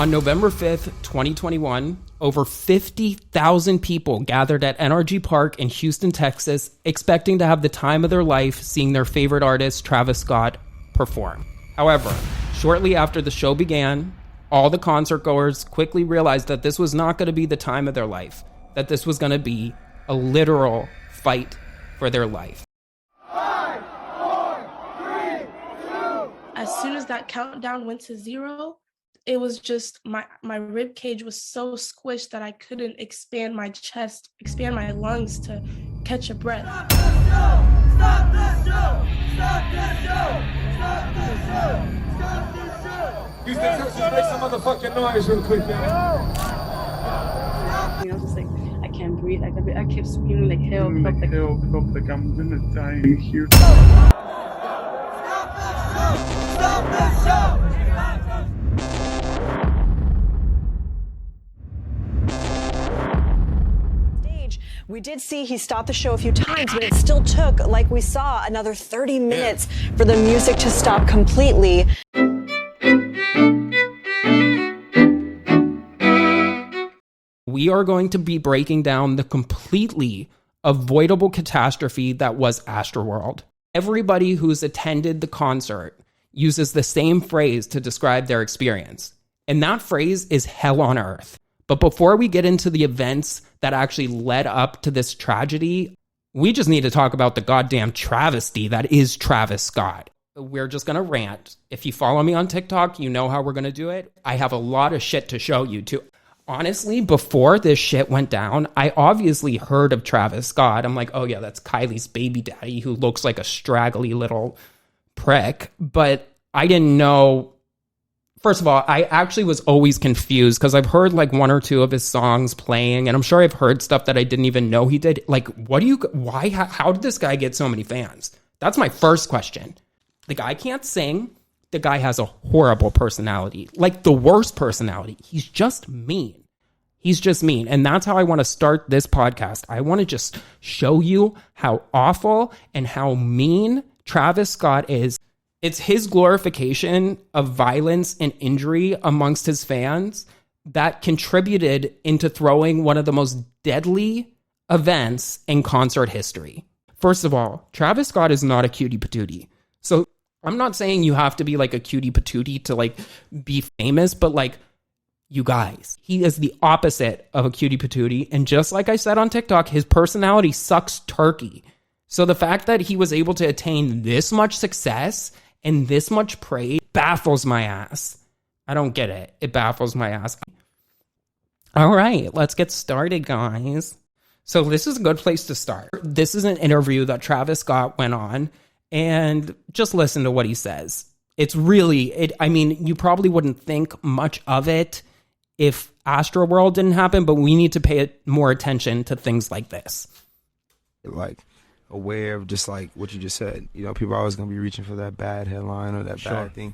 On November 5th, 2021, over 50,000 people gathered at NRG Park in Houston, Texas, expecting to have the time of their life seeing their favorite artist, Travis Scott, perform. However, shortly after the show began, all the concert goers quickly realized that this was not going to be the time of their life, that this was going to be a literal fight for their life. 5, 4, 3, 2. As soon as that countdown went to 0, it was just my rib cage was so squished that I couldn't expand my chest, expand my lungs to catch a breath. Stop the show! Stop the show! Stop the show! Stop the show! Stop the show! Houston, Texas, make some motherfucking noise real quick, man. You know, just like I can't breathe. I kept screaming like help, help, like help, like I'm gonna die in here. Stop the show! Stop the show! We did see he stopped the show a few times, but it still took, like we saw, another 30 minutes for the music to stop completely. We are going to be breaking down the completely avoidable catastrophe that was Astroworld. Everybody who's attended the concert uses the same phrase to describe their experience, and that phrase is hell on earth. But before we get into the events that actually led up to this tragedy, we just need to talk about the goddamn travesty that is Travis Scott. We're just going to rant. If you follow me on TikTok, you know how we're going to do it. I have a lot of shit to show you too. Honestly, before this shit went down, I obviously heard of Travis Scott. I'm like, oh yeah, that's Kylie's baby daddy who looks like a straggly little prick. But I didn't know. First of all, I actually was always confused because I've heard like one or two of his songs playing, and I'm sure I've heard stuff that I didn't even know he did. Like, how did this guy get so many fans? That's my first question. The guy can't sing. The guy has a horrible personality, like the worst personality. He's just mean. He's just mean. And that's how I want to start this podcast. I want to just show you how awful and how mean Travis Scott is. It's his glorification of violence and injury amongst his fans that contributed into throwing one of the most deadly events in concert history. First of all, Travis Scott is not a cutie patootie. So I'm not saying you have to be like a cutie patootie to like be famous, but like, you guys, he is the opposite of a cutie patootie. And just like I said on TikTok, his personality sucks turkey. So the fact that he was able to attain this much success and this much praise baffles my ass. I don't get it. It baffles my ass. All right, let's get started, guys. So this is a good place to start. This is an interview that Travis Scott went on, and just listen to what he says. It's really, I mean, you probably wouldn't think much of it if Astroworld didn't happen, but we need to pay more attention to things like this. Like, aware of just like what you just said. You know, people are always going to be reaching for that bad headline or that bad thing.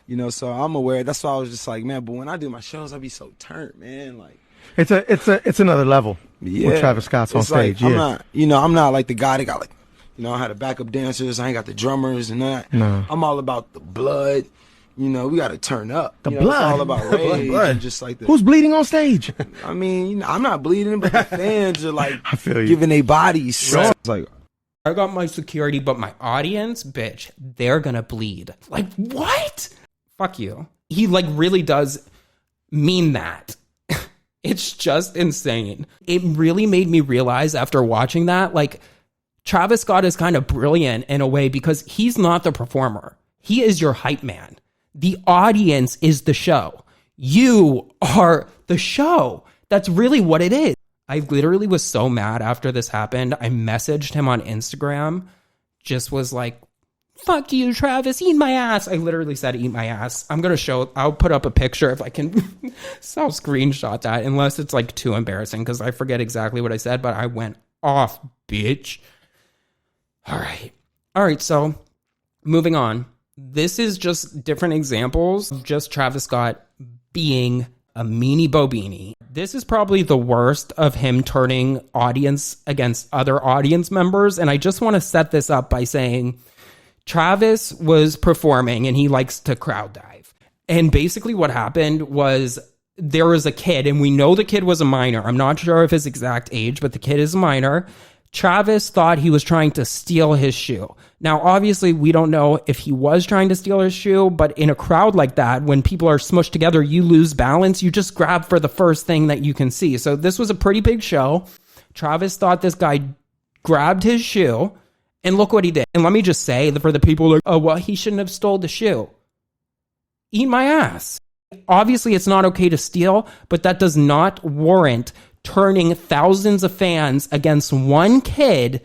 You know, so I'm aware. That's why I was just like, man, but when I do my shows, I be so turned, man. Like, it's another level with Travis Scott's on stage. Like, I'm not like the guy that got like, you know, I had the backup dancers. I ain't got the drummers and that. No. I'm all about the blood. You know, we got to turn up. The blood. It's all about rage and just like the, who's bleeding on stage? I mean, you know, I'm not bleeding, but the fans are like I feel you. giving their bodies. So it's like, I got my security, but my audience, bitch, they're gonna bleed. Like, what? Fuck you. He like really does mean that. It's just insane. It really made me realize after watching that, like, Travis Scott is kind of brilliant in a way because he's not the performer. He is your hype man. The audience is the show. You are the show. That's really what it is. I literally was so mad after this happened. I messaged him on Instagram, just was like, fuck you, Travis, eat my ass. I literally said, eat my ass. I'll put up a picture if I can. So I'll screenshot that, unless it's like too embarrassing because I forget exactly what I said, but I went off, bitch. All right. So moving on. This is just different examples of just Travis Scott being a meanie bobini. This is probably the worst of him turning audience against other audience members. And I just want to set this up by saying Travis was performing and he likes to crowd dive. And basically what happened was there was a kid, and we know the kid was a minor. I'm not sure of his exact age, but the kid is a minor. Travis thought he was trying to steal his shoe. Now, obviously, we don't know if he was trying to steal his shoe, but in a crowd like that, when people are smushed together, you lose balance. You just grab for the first thing that you can see. So this was a pretty big show. Travis thought this guy grabbed his shoe, and look what he did. And let me just say, for the people like, oh, well, he shouldn't have stole the shoe. Eat my ass. Obviously, it's not okay to steal, but that does not warrant turning thousands of fans against one kid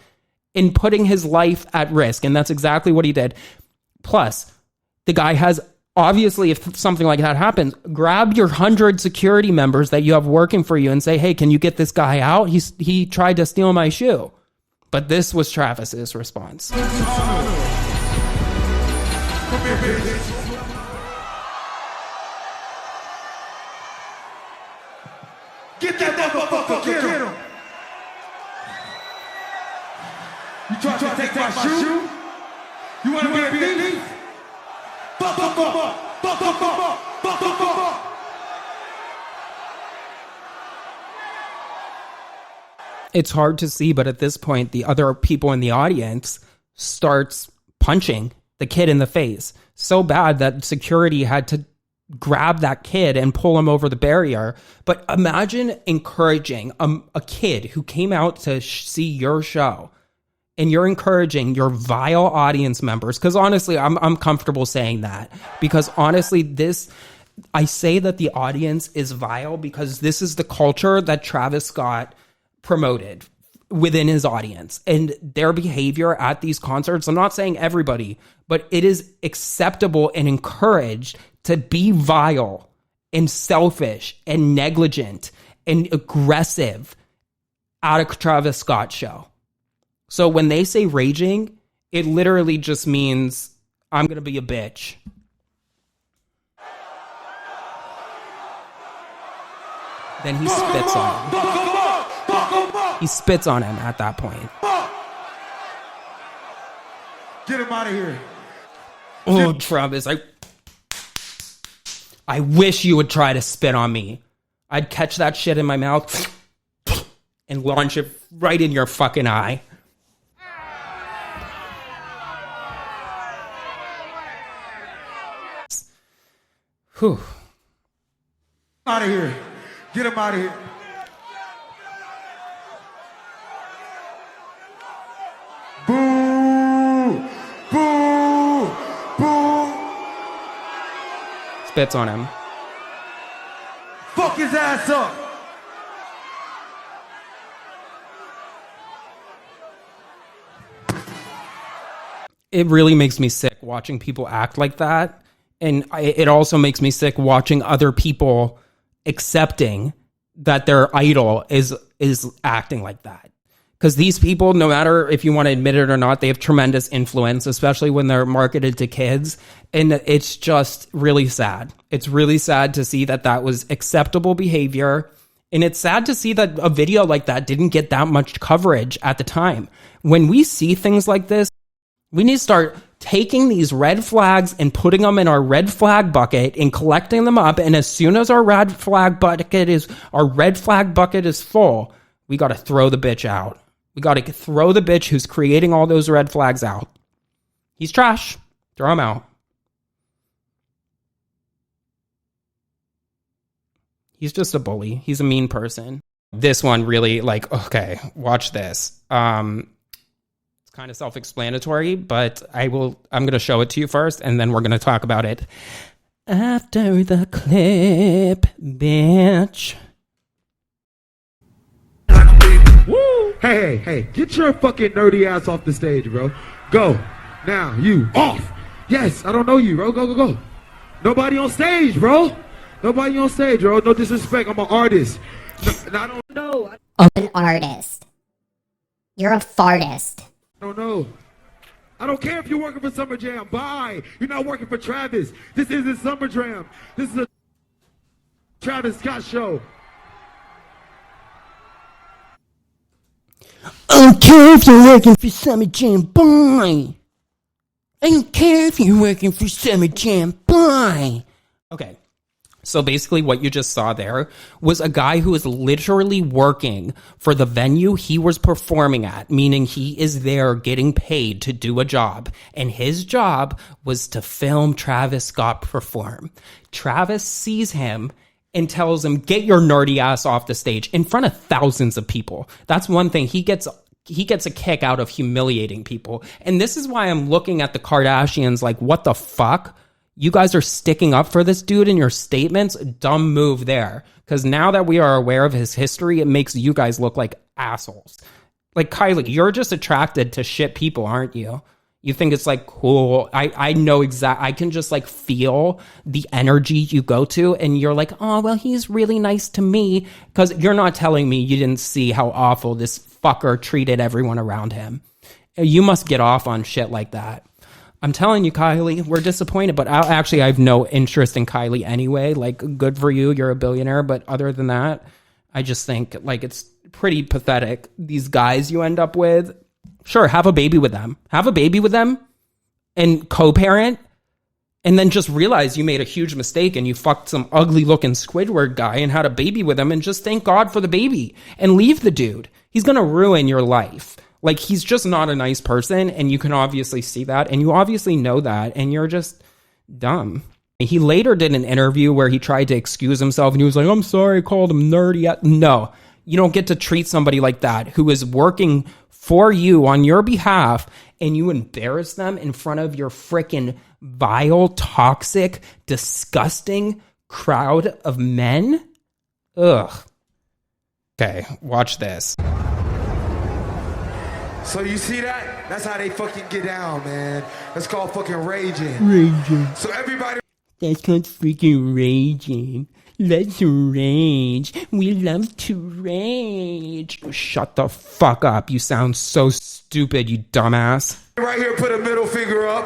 and putting his life at risk. And that's exactly what he did. Plus, the guy has, obviously, if something like that happens, grab your 100 security members that you have working for you and say, hey, can you get this guy out? He tried to steal my shoe. But this was Travis's response. Get that motherfucker, get him. You try to take my shoe? You want to be a thief? Fuck up. It's hard to see, but at this point, the other people in the audience starts punching the kid in the face so bad that security had to grab that kid and pull him over the barrier. But imagine encouraging a kid who came out to see your show, and you're encouraging your vile audience members. Because honestly, I'm comfortable saying that, because honestly, I say that the audience is vile because this is the culture that Travis Scott promoted within his audience, and their behavior at these concerts. I'm not saying everybody, but it is acceptable and encouraged to be vile and selfish and negligent and aggressive at a Travis Scott show. So when they say raging, it literally just means I'm going to be a bitch. Then he spits on him. He spits on him at that point. Get him out of here. Oh, Travis, I wish you would try to spit on me. I'd catch that shit in my mouth and launch it right in your fucking eye. Whew. Out of here. Get him out of here. Boo! Boo! Boo! Spits on him. Fuck his ass up! It really makes me sick watching people act like that. And it also makes me sick watching other people accepting that their idol is acting like that. Because these people, no matter if you want to admit it or not, they have tremendous influence, especially when they're marketed to kids. And it's just really sad. It's really sad to see that was acceptable behavior. And it's sad to see that a video like that didn't get that much coverage at the time. When we see things like this, we need to start taking these red flags and putting them in our red flag bucket and collecting them up. And as soon as our red flag bucket is full, we got to throw the bitch out. We got to throw the bitch who's creating all those red flags out. He's trash. Throw him out. He's just a bully. He's a mean person. This one really, okay, watch this. It's kind of self-explanatory, but I'm going to show it to you first, and then we're going to talk about it after the clip, bitch. Woo! Hey, get your fucking nerdy ass off the stage, bro. Go. Now, you. Off. Yes, I don't know you, bro. Go. Nobody on stage, bro. Nobody on stage, bro. No disrespect. I'm an artist. No, I don't know. I'm an artist. You're a fartist. I don't know. I don't care if you're working for Summer Jam. Bye. You're not working for Travis. This isn't Summer Jam. This is a Travis Scott show. I don't care if you're working for Summer Jam. Bye. I don't care if you're working for Summer Jam. Bye. Okay. So basically what you just saw there was a guy who is literally working for the venue he was performing at, meaning he is there getting paid to do a job. And his job was to film Travis Scott perform. Travis sees him and tells him, get your nerdy ass off the stage in front of thousands of people. That's one thing. He gets a kick out of humiliating people. And this is why I'm looking at the Kardashians like, what the fuck? You guys are sticking up for this dude in your statements? Dumb move there. Because now that we are aware of his history, it makes you guys look like assholes. Like, Kylie, you're just attracted to shit people, aren't you? You think it's like cool. I know I can just like feel the energy you go to, and you're like, oh, well, he's really nice to me. Because you're not telling me you didn't see how awful this fucker treated everyone around him. You must get off on shit like that. I'm telling you, Kylie, we're disappointed, but I have no interest in Kylie anyway. Like, good for you. You're a billionaire. But other than that, I just think like it's pretty pathetic. These guys you end up with, sure, have a baby with them. Have a baby with them and co-parent, and then just realize you made a huge mistake and you fucked some ugly looking Squidward guy and had a baby with him, and just thank God for the baby and leave the dude. He's going to ruin your life. Like, he's just not a nice person, and you can obviously see that, and you obviously know that, and you're just dumb. He later did an interview where he tried to excuse himself, and he was like, I'm sorry, I called him nerdy. No, you don't get to treat somebody like that who is working for you on your behalf, and you embarrass them in front of your freaking vile, toxic, disgusting crowd of men? Ugh. Okay, watch this. So you see that? That's how they fucking get down, man. That's called fucking raging. So everybody... That's called freaking raging. Let's rage. We love to rage. Shut the fuck up. You sound so stupid, you dumbass. Right here, put a middle finger up.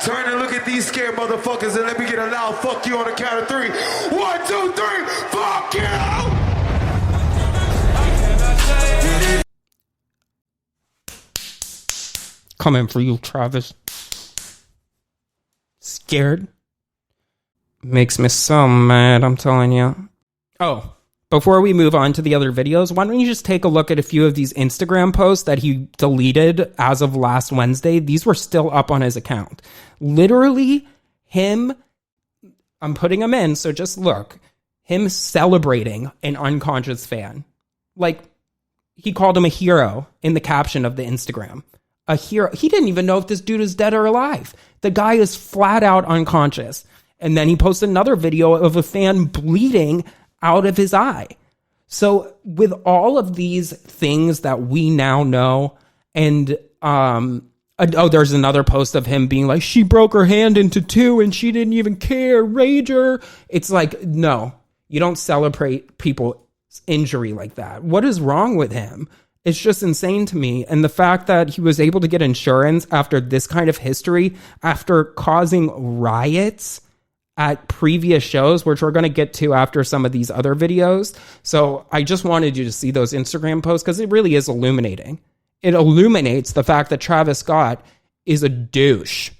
Turn and look at these scared motherfuckers and let me get a loud fuck you on the count of 3. 1, 2, 3, fuck you! Coming for you, Travis. Scared? Makes me so mad, I'm telling you. Oh, before we move on to the other videos, why don't you just take a look at a few of these Instagram posts that he deleted as of last Wednesday? These were still up on his account. Literally, him, I'm putting him in, so just look. Him celebrating an unconscious fan. Like, he called him a hero in the caption of the Instagram. A hero. He didn't even know if this dude is dead or alive. The guy is flat out unconscious. And then he posted another video of a fan bleeding out of his eye. So with all of these things that we now know, and there's another post of him being like, she broke her hand into 2 and she didn't even care, rager. It's like, no, you don't celebrate people's injury like that. What is wrong with him? It's just insane to me. And the fact that he was able to get insurance after this kind of history, after causing riots at previous shows, which we're going to get to after some of these other videos. So I just wanted you to see those Instagram posts because it really is illuminating. It illuminates the fact that Travis Scott is a douche.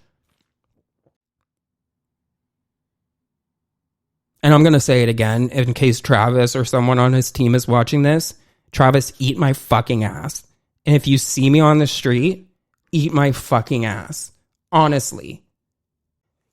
And I'm going to say it again in case Travis or someone on his team is watching this. Travis, eat my fucking ass. And if you see me on the street, eat my fucking ass. Honestly.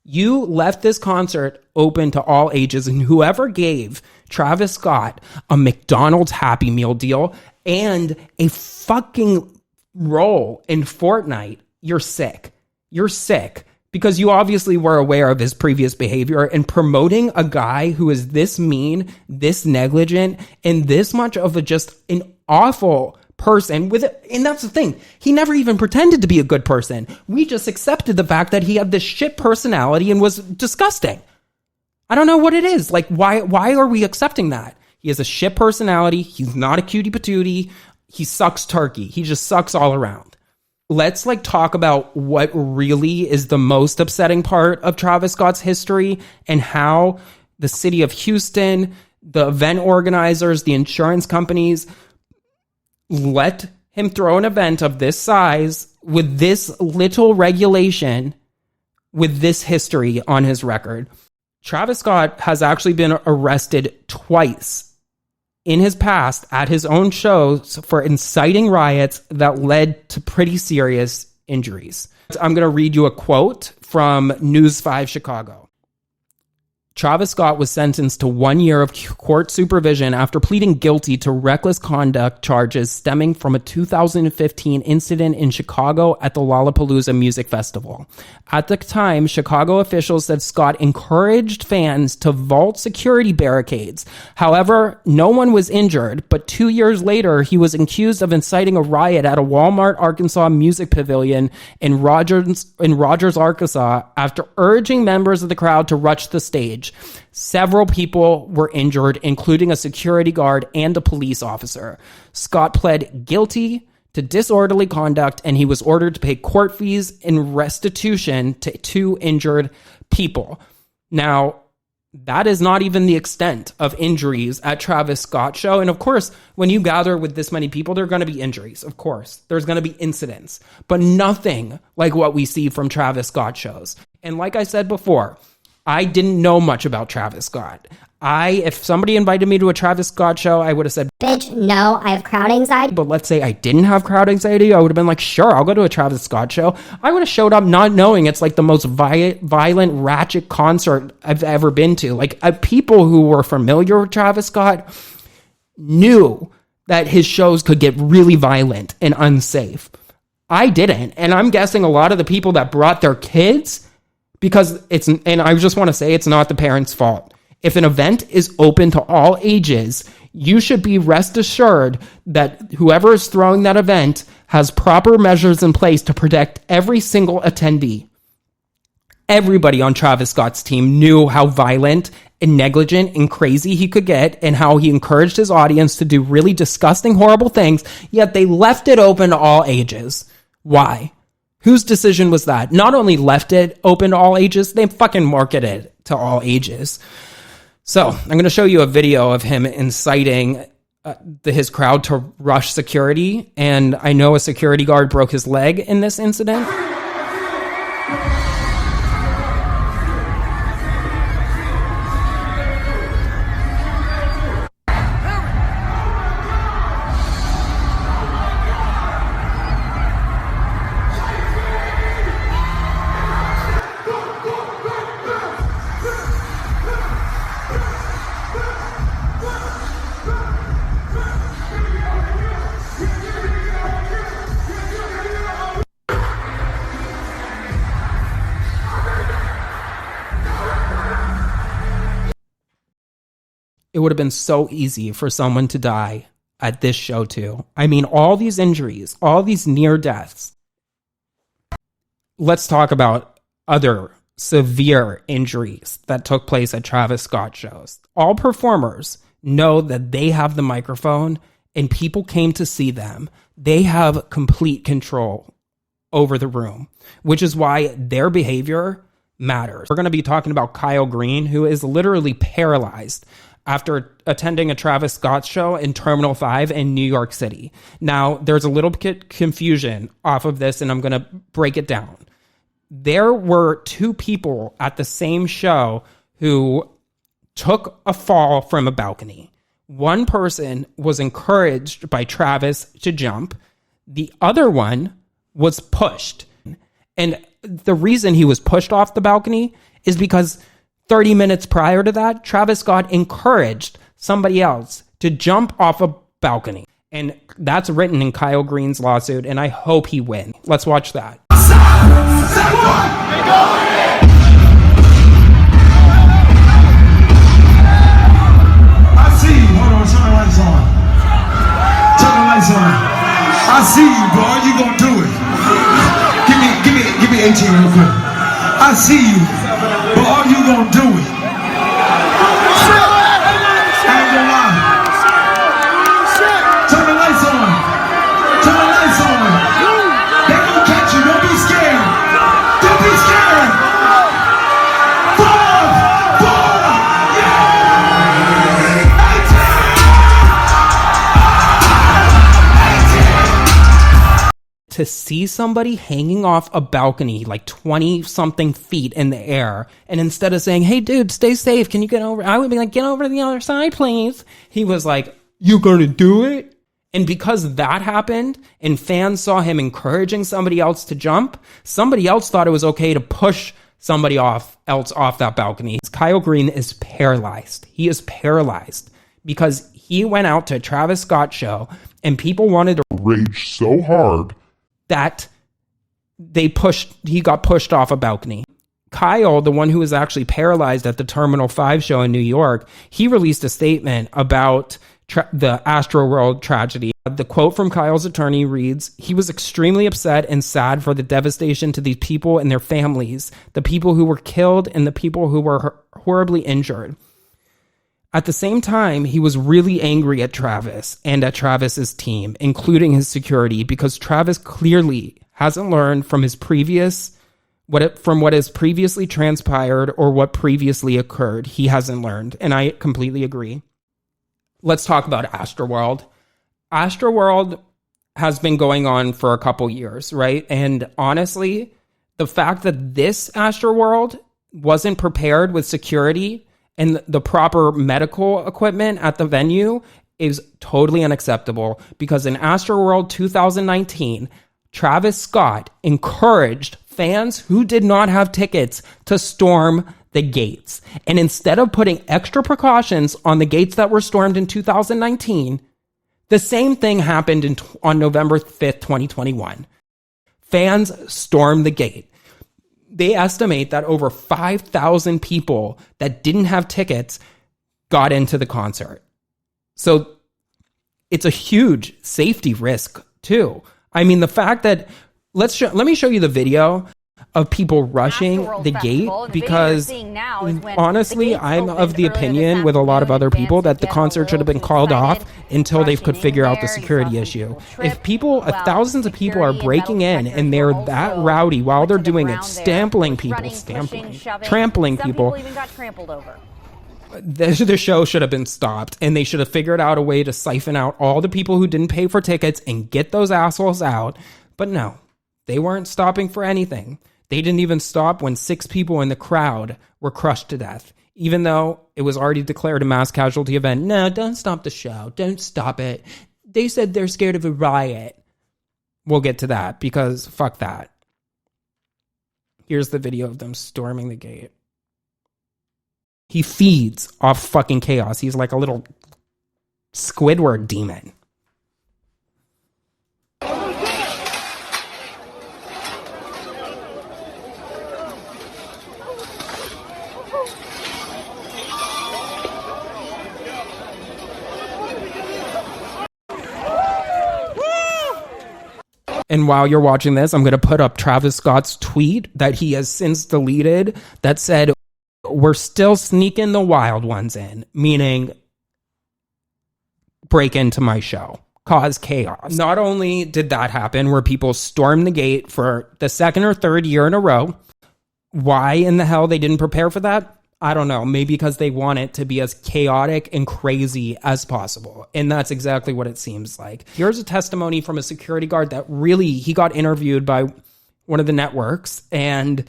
You left this concert open to all ages, and whoever gave Travis Scott a McDonald's Happy Meal deal and a fucking role in Fortnite, you're sick. You're sick. Because you obviously were aware of his previous behavior, and promoting a guy who is this mean, this negligent, and this much of just an awful person and that's the thing. He never even pretended to be a good person. We just accepted the fact that he had this shit personality and was disgusting. I don't know what it is. Like, why are we accepting that? He has a shit personality. He's not a cutie patootie. He sucks turkey. He just sucks all around. Let's talk about what really is the most upsetting part of Travis Scott's history and how the city of Houston, the event organizers, the insurance companies let him throw an event of this size with this little regulation with this history on his record. Travis Scott has actually been arrested twice in his past at his own shows for inciting riots that led to pretty serious injuries. I'm going to read you a quote from News 5 Chicago. Travis Scott was sentenced to 1 year of court supervision after pleading guilty to reckless conduct charges stemming from a 2015 incident in Chicago at the Lollapalooza Music Festival. At the time, Chicago officials said Scott encouraged fans to vault security barricades. However, no one was injured, but 2 years later, he was accused of inciting a riot at a Walmart, Arkansas music pavilion in Rogers, Arkansas, after urging members of the crowd to rush the stage. Several people were injured, including a security guard and a police officer. Scott pled guilty to disorderly conduct, and he was ordered to pay court fees and restitution to 2 injured people. Now, that is not even the extent of injuries at Travis Scott's show. And of course, when you gather with this many people, there are going to be injuries. Of course, there's going to be incidents, but nothing like what we see from Travis Scott shows. And like I said before, I didn't know much about Travis Scott. If somebody invited me to a Travis Scott show, I would have said, bitch, no, I have crowd anxiety. But let's say I didn't have crowd anxiety, I would have been like, sure, I'll go to a Travis Scott show. I would have showed up not knowing it's like the most violent, ratchet concert I've ever been to. Like, people who were familiar with Travis Scott knew that his shows could get really violent and unsafe. I didn't. And I'm guessing a lot of the people that brought their kids, because and I just want to say, it's not the parents' fault. If an event is open to all ages, you should be rest assured that whoever is throwing that event has proper measures in place to protect every single attendee. Everybody on Travis Scott's team knew how violent and negligent and crazy he could get, and how he encouraged his audience to do really disgusting, horrible things, yet they left it open to all ages. Why? Whose decision was that? Not only left it open to all ages, they fucking marketed it to all ages. So I'm going to show you a video of him inciting his crowd to rush security. And I know a security guard broke his leg in this incident. It would have been so easy for someone to die at this show too. I mean, all these injuries, all these near deaths. Let's talk about other severe injuries that took place at Travis Scott shows. All performers know that they have the microphone and people came to see them. They have complete control over the room, which is why their behavior matters. We're going to be talking about Kyle Green, who is literally paralyzed after attending a Travis Scott show in Terminal 5 in New York City. Now, there's a little bit confusion off of this, and I'm going to break it down. There were 2 people at the same show who took a fall from a balcony. One person was encouraged by Travis to jump. The other one was pushed. And the reason he was pushed off the balcony is because 30 minutes prior to that, Travis Scott encouraged somebody else to jump off a balcony. And that's written in Kyle Green's lawsuit, and I hope he wins. Let's watch that. I see you. Hold on, turn the lights on. Turn the lights on. I see you, bro. You gonna do it. Give me 18 real quick. I see you. But are you gonna do it? I ain't gonna lie. Turn the lights on. Turn the lights on. They gonna catch you. Don't be scared. Don't be scared. 5, 4, yeah. 18. to see somebody hanging off a balcony like 20 something feet in the air, and instead of saying, hey dude, stay safe, can you get over, I would be like, get over to the other side please. He was like, you gonna do it? And because that happened and fans saw him encouraging somebody else to jump, somebody else thought it was okay to push somebody else off that balcony. Kyle Green is paralyzed. He is paralyzed because he went out to a Travis Scott show and people wanted to rage so hard that he got pushed off a balcony. Kyle, the one who was actually paralyzed at the Terminal 5 show in New York, he released a statement about the Astroworld tragedy. The quote from Kyle's attorney reads, he was extremely upset and sad for the devastation to these people and their families, the people who were killed and the people who were horribly injured. At the same time, he was really angry at Travis and at Travis's team, including his security, because Travis clearly hasn't learned from what has previously transpired or what previously occurred. He hasn't learned, and I completely agree. Let's talk about Astroworld. Astroworld has been going on for a couple years, right? And honestly, the fact that this Astroworld wasn't prepared with security and the proper medical equipment at the venue is totally unacceptable, because in Astroworld 2019, Travis Scott encouraged fans who did not have tickets to storm the gates. And instead of putting extra precautions on the gates that were stormed in 2019, the same thing happened on November 5th, 2021. Fans stormed the gate. They estimate that over 5,000 people that didn't have tickets got into the concert. So it's a huge safety risk too. I mean, the fact that let me show you the video of people rushing the gate, because honestly, I'm of the opinion with a lot of other people that the concert should have been called off until they could figure out the security issue. If thousands of people are breaking in and they're that rowdy while they're doing it, trampling people, the show should have been stopped, and they should have figured out a way to siphon out all the people who didn't pay for tickets and get those assholes out. But no, they weren't stopping for anything. They didn't even stop when 6 people in the crowd were crushed to death, even though it was already declared a mass casualty event. No, don't stop the show. Don't stop it. They said they're scared of a riot. We'll get to that, because fuck that. Here's the video of them storming the gate. He feeds off fucking chaos. He's like a little Squidward demon. And while you're watching this, I'm going to put up Travis Scott's tweet that he has since deleted that said, we're still sneaking the wild ones in, meaning break into my show, cause chaos. Not only did that happen where people stormed the gate for the second or third year in a row, why in the hell they didn't prepare for that? I don't know. Maybe because they want it to be as chaotic and crazy as possible. And that's exactly what it seems like. Here's a testimony from a security guard that he got interviewed by one of the networks. And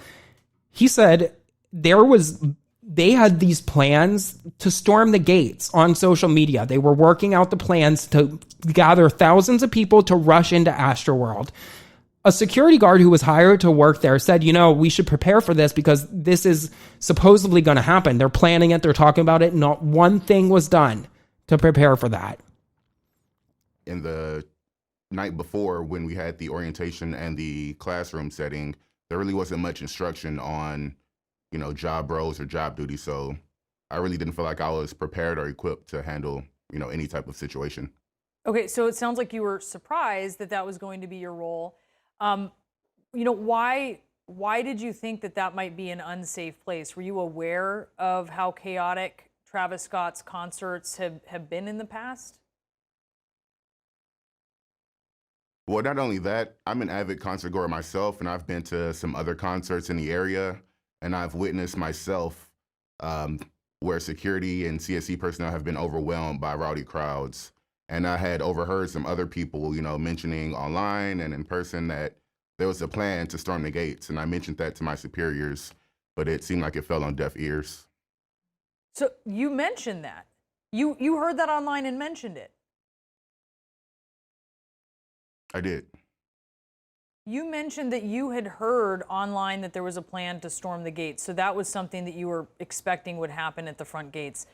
he said they had these plans to storm the gates on social media. They were working out the plans to gather thousands of people to rush into Astroworld. A security guard who was hired to work there said, we should prepare for this because this is supposedly going to happen. They're planning it. They're talking about it. Not one thing was done to prepare for that. In the night before, when we had the orientation and the classroom setting, there really wasn't much instruction on, job roles or job duties. So I really didn't feel like I was prepared or equipped to handle, any type of situation. Okay, so it sounds like you were surprised that was going to be your role. Why did you think that might be an unsafe place? Were you aware of how chaotic Travis Scott's concerts have been in the past? Well, not only that, I'm an avid concert goer myself, and I've been to some other concerts in the area, and I've witnessed myself where security and CSC personnel have been overwhelmed by rowdy crowds. And I had overheard some other people, mentioning online and in person that there was a plan to storm the gates. And I mentioned that to my superiors, but it seemed like it fell on deaf ears. So you mentioned that. You heard that online and mentioned it. I did. You mentioned that you had heard online that there was a plan to storm the gates. So that was something that you were expecting would happen at the front gates.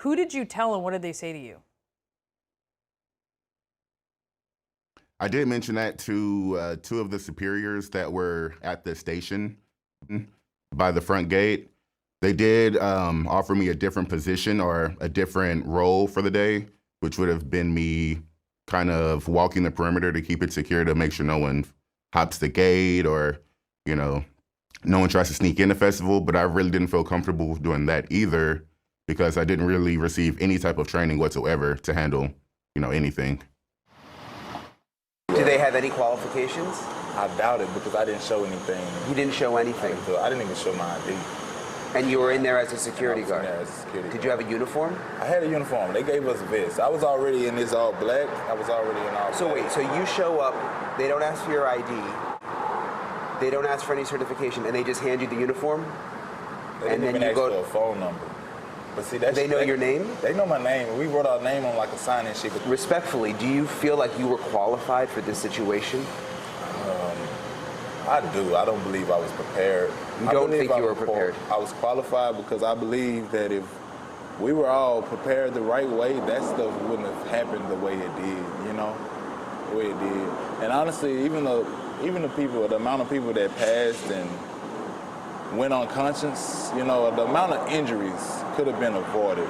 Who did you tell and what did they say to you? I did mention that to two of the superiors that were at the station by the front gate. They did offer me a different position or a different role for the day, which would have been me kind of walking the perimeter to keep it secure, to make sure no one hops the gate or, no one tries to sneak in the festival. But I really didn't feel comfortable with doing that either, because I didn't really receive any type of training whatsoever to handle, anything. Do they have any qualifications? I doubt it, because I didn't show anything. You didn't show anything? I didn't even show my ID. And you were in there as a security guard? There as a security Did you have a uniform? I had a uniform. They gave us vests. I was already in this all black. I was already in all black. So wait, so you show up, they don't ask for your ID, they don't ask for any certification, and they just hand you the uniform? They didn't even ask for a phone number. But see, they know your name? They know my name. We wrote our name on like a sign and shit. Respectfully, do you feel like you were qualified for this situation? I do. I don't believe I was prepared. You don't think you were prepared? I was qualified because I believe that if we were all prepared the right way, that stuff wouldn't have happened the way it did, the way it did. And honestly, even the people, the amount of people that passed and went unconscious, the amount of injuries could have been avoided.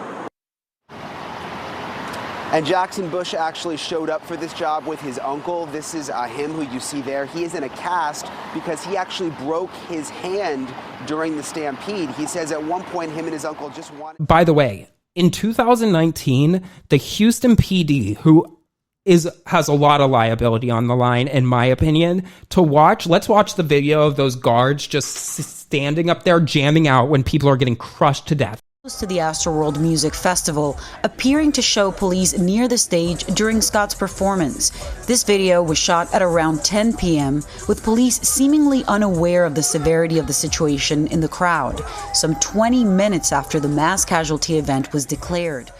And Jackson Bush actually showed up for this job with his uncle. This is him who you see there. He is in a cast because he actually broke his hand during the stampede. He says at one point him and his uncle just wanted... By the way, in 2019, the Houston PD, who has a lot of liability on the line, in my opinion, let's watch the video of those guards just standing up there jamming out when people are getting crushed to death. To the Astroworld Music Festival, appearing to show police near the stage during Scott's performance. This video was shot at around 10 p.m., with police seemingly unaware of the severity of the situation in the crowd, some 20 minutes after the mass casualty event was declared.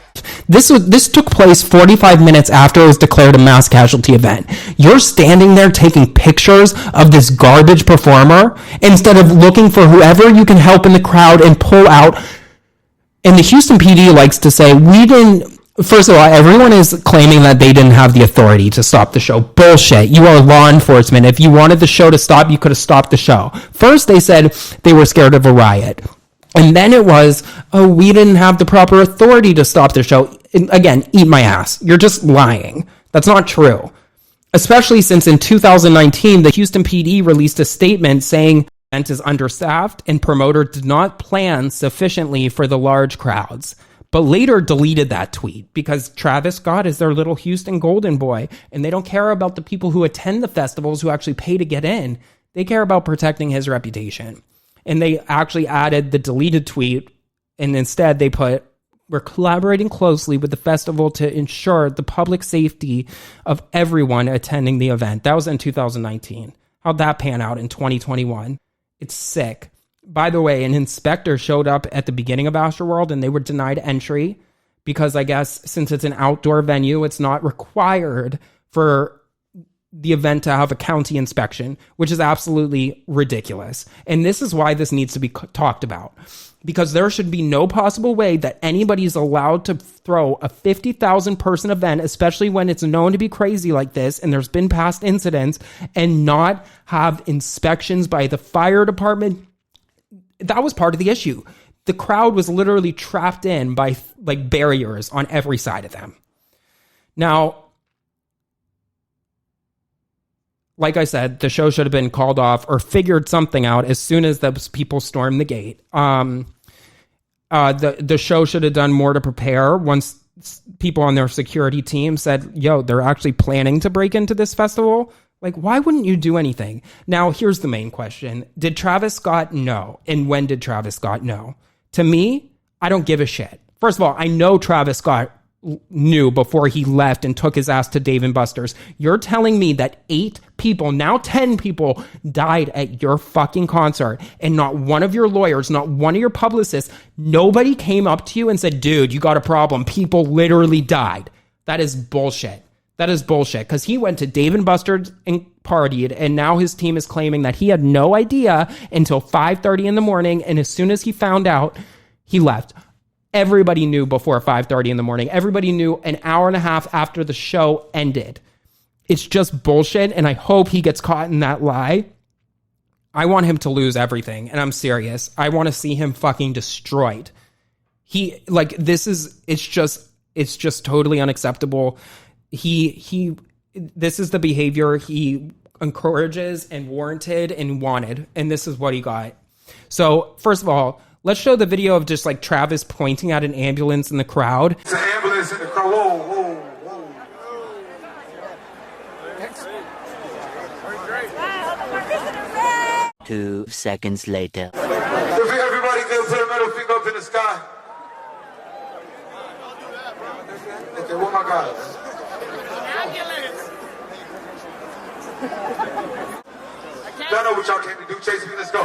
This took place 45 minutes after it was declared a mass casualty event. You're standing there taking pictures of this garbage performer instead of looking for whoever you can help in the crowd and pull out. And the Houston PD likes to say, first of all, everyone is claiming that they didn't have the authority to stop the show. Bullshit. You are law enforcement. If you wanted the show to stop, you could have stopped the show. First, they said they were scared of a riot. And then it was, we didn't have the proper authority to stop the show. And again, eat my ass. You're just lying. That's not true. Especially since in 2019, the Houston PD released a statement saying, is understaffed and promoter did not plan sufficiently for the large crowds, but later deleted that tweet because Travis Scott is their little Houston golden boy and they don't care about the people who attend the festivals who actually pay to get in. They care about protecting his reputation. And they actually added the deleted tweet, and instead they put, "We're collaborating closely with the festival to ensure the public safety of everyone attending the event." That was in 2019. How'd that pan out in 2021? It's sick. By the way, an inspector showed up at the beginning of Astroworld and they were denied entry because I guess since it's an outdoor venue, it's not required for the event to have a county inspection, which is absolutely ridiculous. And this is why this needs to be talked about, because there should be no possible way that anybody is allowed to throw a 50,000 person event, especially when it's known to be crazy like this, and there's been past incidents, and not have inspections by the fire department. That was part of the issue. The crowd was literally trapped in by like barriers on every side of them. Now, like I said, the show should have been called off or figured something out as soon as those people stormed the gate. The show should have done more to prepare once people on their security team said, yo, they're actually planning to break into this festival. Like, why wouldn't you do anything? Now, here's the main question. Did Travis Scott know? And when did Travis Scott know? To me, I don't give a shit. First of all, I know Travis Scott knew before he left and took his ass to Dave & Buster's. You're telling me that 8 people, now 10 people, died at your fucking concert, and not one of your lawyers, not one of your publicists, nobody came up to you and said, dude, you got a problem. People literally died. That is bullshit. That is bullshit, because he went to Dave & Buster's and partied, and now his team is claiming that he had no idea until 5:30 in the morning, and as soon as he found out, he left. Everybody knew before 5:30 in the morning. Everybody knew an hour and a half after the show ended. It's just bullshit, and I hope he gets caught in that lie. I want him to lose everything, and I'm serious. I want to see him fucking destroyed. It's just totally unacceptable. This is the behavior he encourages and warranted and wanted, and this is what he got. So, first of all, let's show the video of just like Travis pointing at an ambulance in the crowd. It's an ambulance in the crowd. Whoa, whoa, whoa. 2 seconds later. If everybody could put a middle finger up in the sky. Okay, what my God? Y'all know what y'all came to do. Chase me, let's go. I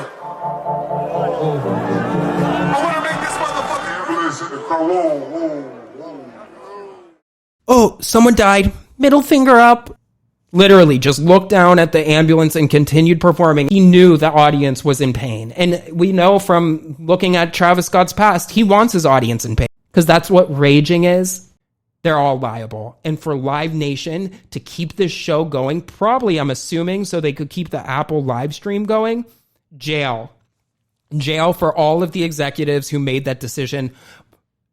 want to make this motherfucking ambulance in the crowd. Whoa, whoa, whoa. Oh, someone died. Middle finger up. Literally just looked down at the ambulance and continued performing. He knew the audience was in pain. And we know from looking at Travis Scott's past, he wants his audience in pain. Because that's what raging is. They're all liable. And for Live Nation to keep this show going, probably, I'm assuming, so they could keep the Apple live stream going, jail. Jail for all of the executives who made that decision.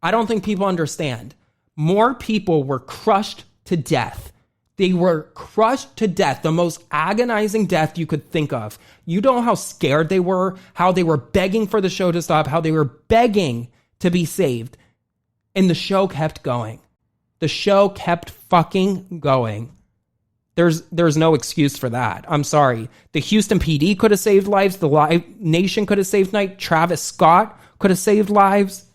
I don't think people understand. More people were crushed to death. They were crushed to death, the most agonizing death you could think of. You know how scared they were, how they were begging for the show to stop, how they were begging to be saved. And the show kept going. The show kept fucking going. There's no excuse for that. I'm sorry. The Houston PD could have saved lives. The Live Nation could have saved night. Travis Scott could have saved lives.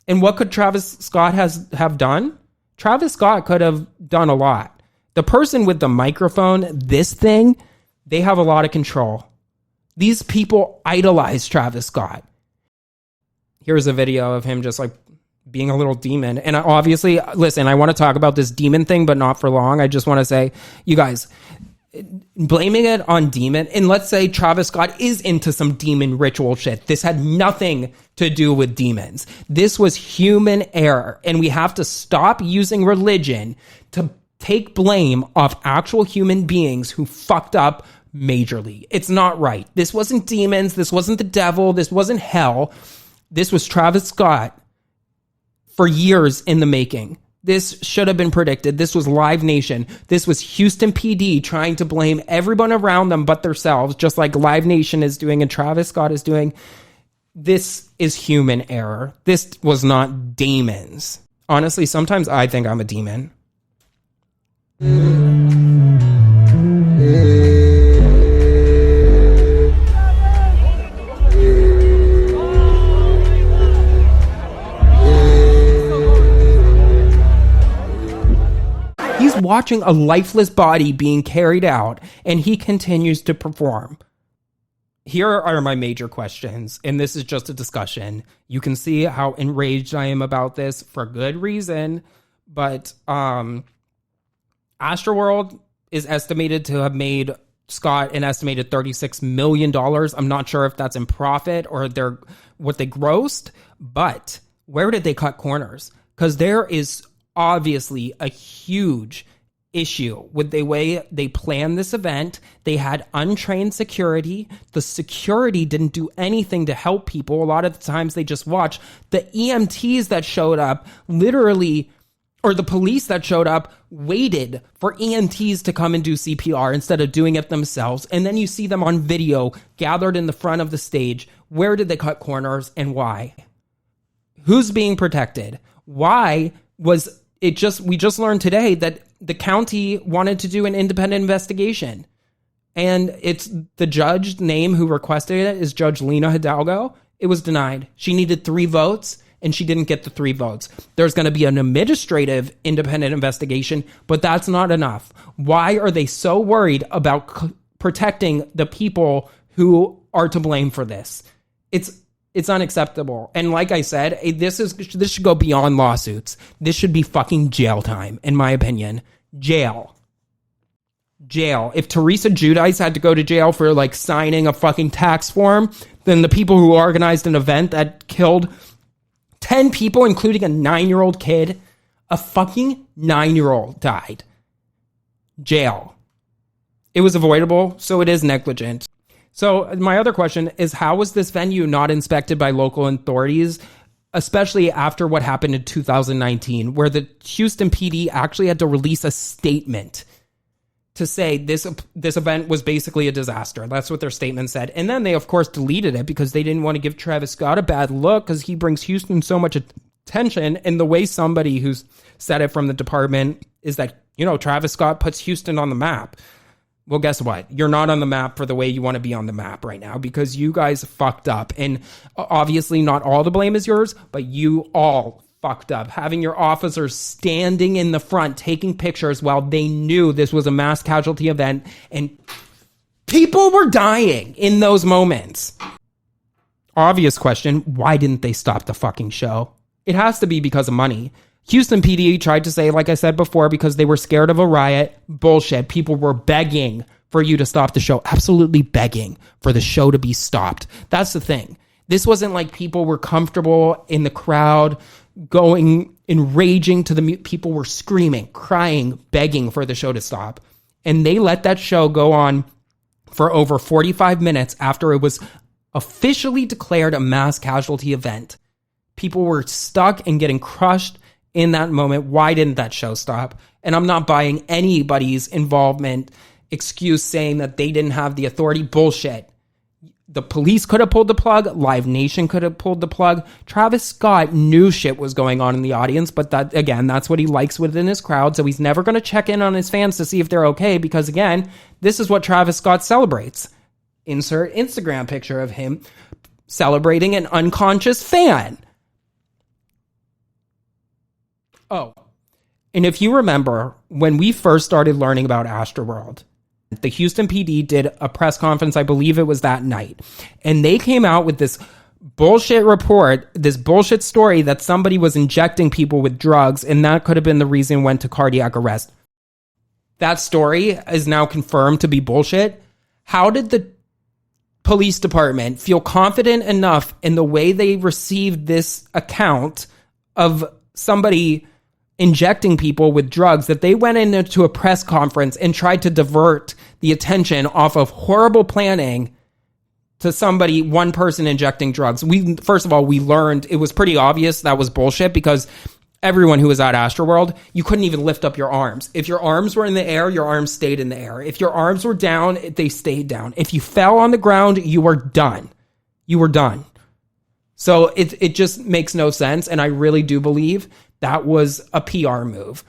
And what could Travis Scott have done? Travis Scott could have done a lot. The person with the microphone, this thing, they have a lot of control. These people idolize Travis Scott. Here's a video of him just like being a little demon. And obviously, listen, I want to talk about this demon thing, but not for long. I just want to say, you guys, blaming it on demon, and let's say Travis Scott is into some demon ritual shit. This had nothing to do with demons. This was human error, and we have to stop using religion to take blame off actual human beings who fucked up majorly. It's not right. This wasn't demons. This wasn't the devil. This wasn't hell. This was Travis Scott for years in the making. This should have been predicted. This was Live Nation. This was Houston PD trying to blame everyone around them but themselves, just like Live Nation is doing and Travis Scott is doing. This is human error. This was not demons. Honestly, sometimes I think I'm a demon. He's watching a lifeless body being carried out, and he continues to perform. Here are my major questions, and this is just a discussion. You can see how enraged I am about this for good reason, but Astroworld is estimated to have made Scott an estimated $36 million. I'm not sure if that's in profit or what they grossed, but where did they cut corners? Because there is obviously a huge issue with the way they planned this event. They had untrained security. The security didn't do anything to help people. A lot of the times they just watch. The EMTs that showed up literally, or the police that showed up, waited for EMTs to come and do CPR instead of doing it themselves. And then you see them on video gathered in the front of the stage. Where did they cut corners and why? Who's being protected? Why was it we just learned today that the county wanted to do an independent investigation, and it's the judge name who requested it is Judge Lena Hidalgo. It was denied. She needed 3 votes, and she didn't get the 3 votes. There's going to be an administrative independent investigation, but that's not enough. Why are they so worried about protecting the people who are to blame for this? It's unacceptable. And like I said, this should go beyond lawsuits. This should be fucking jail time, in my opinion. Jail. If Teresa Giudice had to go to jail for like signing a fucking tax form, then the people who organized an event that killed 10 people, including a 9-year-old kid, a fucking 9-year-old died. Jail. It was avoidable, so it is negligent. So my other question is, how was this venue not inspected by local authorities, especially after what happened in 2019, where the Houston PD actually had to release a statement to say this event was basically a disaster? That's what their statement said. And then they, of course, deleted it because they didn't want to give Travis Scott a bad look because he brings Houston so much attention. And the way somebody who's said it from the department is that, Travis Scott puts Houston on the map. Well, guess what? You're not on the map for the way you want to be on the map right now because you guys fucked up. And obviously not all the blame is yours, but you all fucked up. Having your officers standing in the front taking pictures while they knew this was a mass casualty event and people were dying in those moments. Obvious question, why didn't they stop the fucking show? It has to be because of money. Houston PD tried to say, like I said before, because they were scared of a riot. Bullshit. People were begging for you to stop the show. Absolutely begging for the show to be stopped. That's the thing. This wasn't like people were comfortable in the crowd going and raging to the people were screaming, crying, begging for the show to stop. And they let that show go on for over 45 minutes after it was officially declared a mass casualty event. People were stuck and getting crushed in that moment. Why didn't that show stop? And I'm not buying anybody's involvement excuse saying that they didn't have the authority. Bullshit. The police could have pulled the plug. Live Nation could have pulled the plug. Travis Scott knew shit was going on in the audience, but that, again, that's what he likes within his crowd. So he's never going to check in on his fans to see if they're okay because, again, this is what Travis Scott celebrates. Insert Instagram picture of him celebrating an unconscious fan. Oh, and if you remember, when we first started learning about Astroworld, the Houston PD did a press conference, I believe it was that night, and they came out with this bullshit report, this bullshit story that somebody was injecting people with drugs, and that could have been the reason it went to cardiac arrest. That story is now confirmed to be bullshit. How did the police department feel confident enough in the way they received this account of somebody injecting people with drugs that they went into a press conference and tried to divert the attention off of horrible planning to somebody, one person injecting drugs? First of all, we learned it was pretty obvious that was bullshit because everyone who was at Astroworld, you couldn't even lift up your arms. If your arms were in the air, your arms stayed in the air. If your arms were down, they stayed down. If you fell on the ground, you were done. You were done. So it just makes no sense. And I really do believe that was a PR move.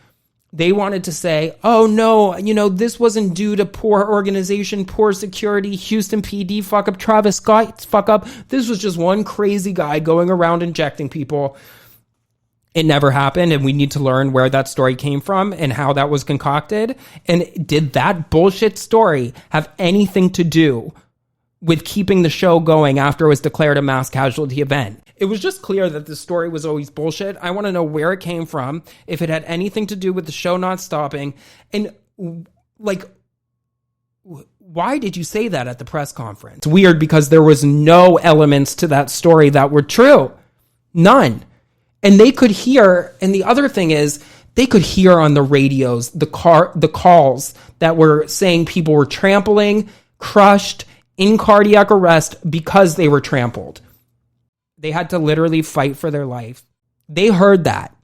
They wanted to say, oh no, this wasn't due to poor organization, poor security, Houston PD fuck up, Travis Scott fuck up. This was just one crazy guy going around injecting people. It never happened, and we need to learn where that story came from and how that was concocted. And did that bullshit story have anything to do with keeping the show going after it was declared a mass casualty event? It was just clear that the story was always bullshit. I want to know where it came from, if it had anything to do with the show not stopping. And, why did you say that at the press conference? It's weird because there was no elements to that story that were true. None. And they could hear, and the other thing is, they could hear on the radios the calls that were saying people were trampling, crushed, in cardiac arrest because they were trampled. They had to literally fight for their life. They heard that.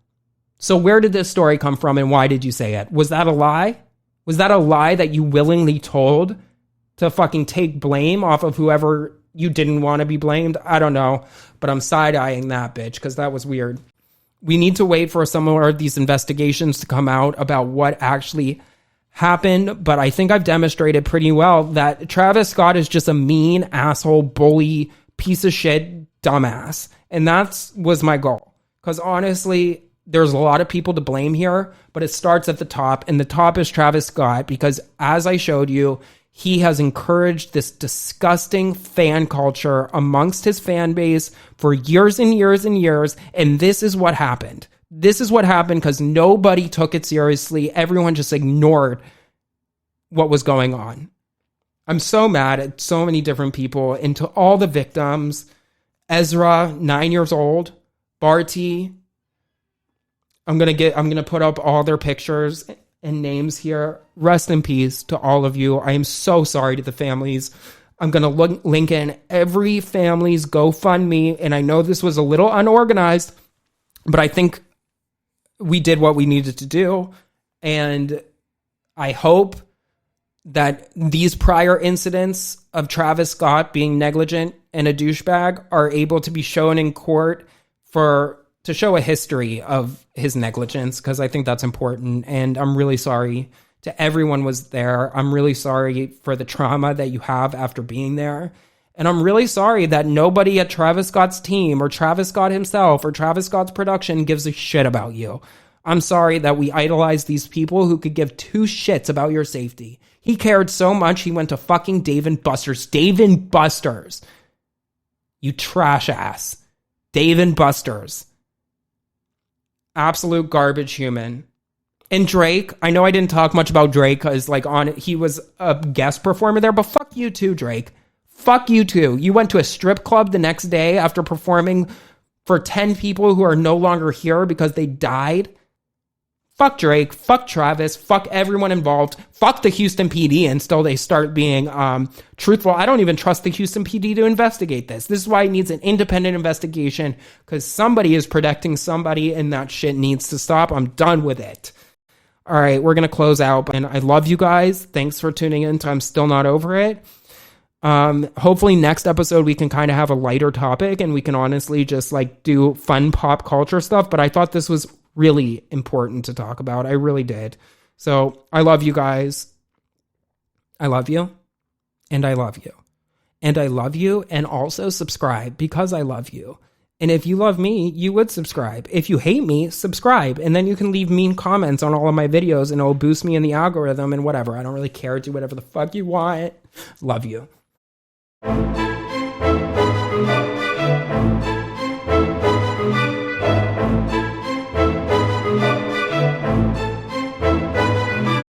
So where did this story come from and why did you say it? Was that a lie? Was that a lie that you willingly told to fucking take blame off of whoever you didn't want to be blamed? I don't know, but I'm side-eyeing that bitch because that was weird. We need to wait for some more of these investigations to come out about what actually happened, but I think I've demonstrated pretty well that Travis Scott is just a mean, asshole, bully, piece of shit, dumbass. And that was my goal. because honestly, there's a lot of people to blame here, but it starts at the top, and the top is Travis Scott, because as I showed you, he has encouraged this disgusting fan culture amongst his fan base for years and years and years, and this is what happened. This is what happened because nobody took it seriously. Everyone just ignored what was going on. I'm so mad at so many different people, and to all the victims, Ezra, 9 years old, Barty. I'm gonna put up all their pictures and names here. Rest in peace to all of you. I am so sorry to the families. I'm gonna link in every family's GoFundMe, and I know this was a little unorganized, but I think we did what we needed to do, and I hope that these prior incidents of Travis Scott being negligent and a douchebag are able to be shown in court to show a history of his negligence, because I think that's important. And I'm really sorry to everyone was there. I'm really sorry for the trauma that you have after being there. And I'm really sorry that nobody at Travis Scott's team or Travis Scott himself or Travis Scott's production gives a shit about you. I'm sorry that we idolize these people who could give two shits about your safety. He cared so much, he went to fucking Dave & Buster's. Dave & Buster's. You trash ass. Dave & Buster's. Absolute garbage human. And Drake, I know I didn't talk much about Drake because he was a guest performer there, but fuck you too, Drake. Fuck you too. You went to a strip club the next day after performing for 10 people who are no longer here because they died. Fuck Drake, fuck Travis, fuck everyone involved, fuck the Houston PD until they start being truthful. I don't even trust the Houston PD to investigate this. This is why it needs an independent investigation, because somebody is protecting somebody and that shit needs to stop. I'm done with it. All right, we're going to close out. And I love you guys. Thanks for tuning in to I'm Still Not Over It. Hopefully next episode we can kind of have a lighter topic and we can honestly just do fun pop culture stuff. But I thought this was really important to talk about. I really did. So I love you guys. I love you. And I love you. And I love you. And also subscribe because I love you. And if you love me, you would subscribe. If you hate me, subscribe. And then you can leave mean comments on all of my videos and it'll boost me in the algorithm and whatever. I don't really care. Do whatever the fuck you want. Love you.